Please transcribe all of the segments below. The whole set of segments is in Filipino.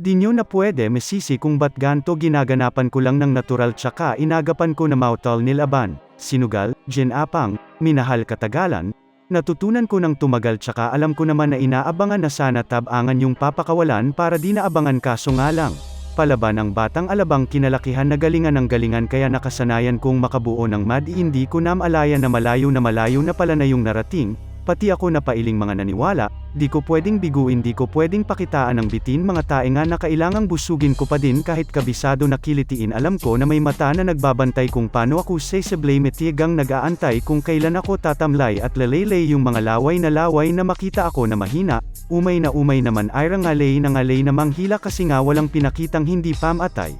Di nyo na pwede masisi kung ba't ganto ginaganapan ko lang ng natural tsaka inagapan ko na mautal nilaban, sinugal, ginapang, minahal katagalan, natutunan ko ng tumagal tsaka alam ko naman na inaabangan na sana tabangan yung papakawalan para di naabangan kaso nga lang. Palaban ng batang alabang kinalakihan na galingan ng galingan kaya nakasanayan kong makabuo ng hindi ko na maalaya na malayo na pala na yung narating, pati ako na pailing mga naniwala, di ko pwedeng biguin di ko pwedeng pakitaan ng bitin mga tainga na kailangang busugin ko pa din kahit kabisado na kilitiin alam ko na may mata na nagbabantay kung paano ako sensible metigang nag-aantay kung kailan ako tatamlay at lalaylay yung mga laway na makita ako na mahina, umay naman ay rangalay na manghila kasi nga walang pinakitang hindi pamatay.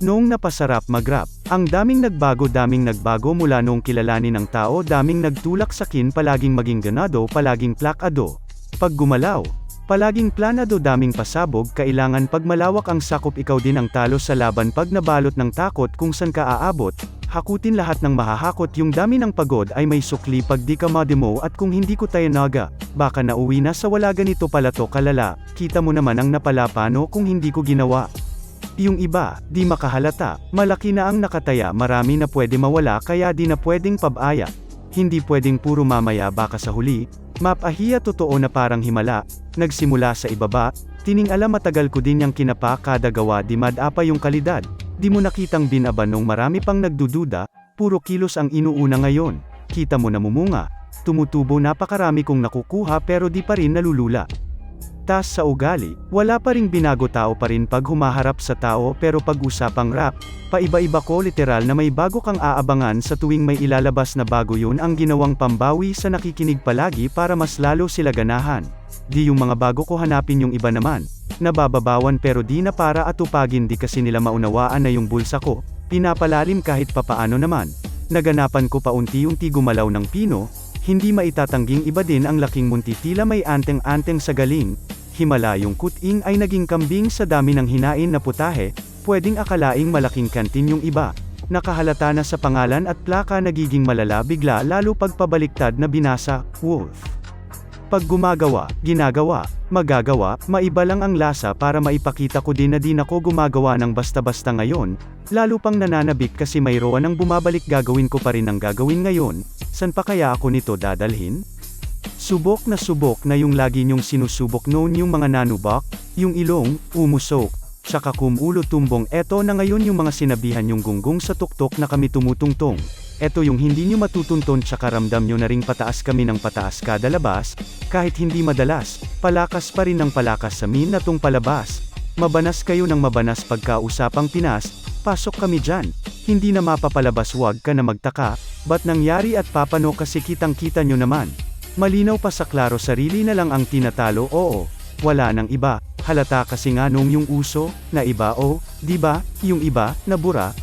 Noong napasarap mag-rap, ang daming nagbago mula noong kilalanin ng tao daming nagtulak sakin palaging maging ganado palaging plakado. Pag gumalaw, palaging planado daming pasabog kailangan pag malawak ang sakop ikaw din ang talo sa laban pag nabalot ng takot kung san ka aabot, hakutin lahat ng mahahakot yung dami ng pagod ay may sukli pag di ka mademo at kung hindi ko tayo naga, baka nauwi na sa wala ganito pala to kalala, kita mo naman ang napala paano kung hindi ko ginawa. Yung iba, di makahalata, malaki na ang nakataya marami na pwede mawala kaya di na pwedeng pabaya. Hindi pwedeng puro mamaya baka sa huli, mapahiya totoo na parang himala, nagsimula sa ibaba, tiningala matagal ko din yang kinapa kada gawa di madapa yung kalidad, di mo nakitang binaba nung marami pang nagdududa, puro kilos ang inuuna ngayon, kita mo namumunga, tumutubo napakarami kong nakukuha pero di pa rin nalulula. Tas sa ugali, wala pa ring binago tao pa rin pag humaharap sa tao pero pag usapang rap, paiba-iba ko literal na may bago kang aabangan sa tuwing may ilalabas na bago yun ang ginawang pambawi sa nakikinig palagi para mas lalo sila ganahan. Di yung mga bago ko hanapin yung iba naman, nabababawan pero di na para atupagin di kasi nila maunawaan na yung bulsa ko, pinapalalim kahit papaano naman. Naganapan ko paunti-unti gumalaw ng pino, hindi maitatangging iba din ang laking munti tila may anteng-anteng sa galing, himala yung kuting ay naging kambing sa dami ng hinain na putahe, pwedeng akalaing malaking kantin yung iba, nakahalata na sa pangalan at plaka nagiging malala bigla lalo pag pabaliktad na binasa, wolf. Pag gumagawa, ginagawa, magagawa, maiba lang ang lasa para maipakita ko din na din ako gumagawa ng basta-basta ngayon, lalo pang nananabik kasi mayroon ang bumabalik gagawin ko pa rin ang gagawin ngayon, san pa kaya ako nito dadalhin? Subok na yung lagi nyong sinusubok noon yung mga nanubak, yung ilong, umusok, tsaka kumulo tumbong eto na ngayon yung mga sinabihan yung gunggong sa tuktok na kami tumutungtong. Eto yung hindi nyo matutunton tsaka ramdam nyo na ring pataas kami ng pataas kada labas, kahit hindi madalas, palakas pa rin ng palakas sa min na tong palabas. Mabanas kayo ng mabanas pagkausapang Pinas, pasok kami dyan, hindi na mapapalabas wag ka na magtaka, ba't nangyari at papano kasi kitang kita nyo naman. Malinaw pa sa klaro sarili na lang ang tinatalo oo, wala nang iba, halata kasi nga nung yung uso, na iba o, di ba, yung iba, nabura,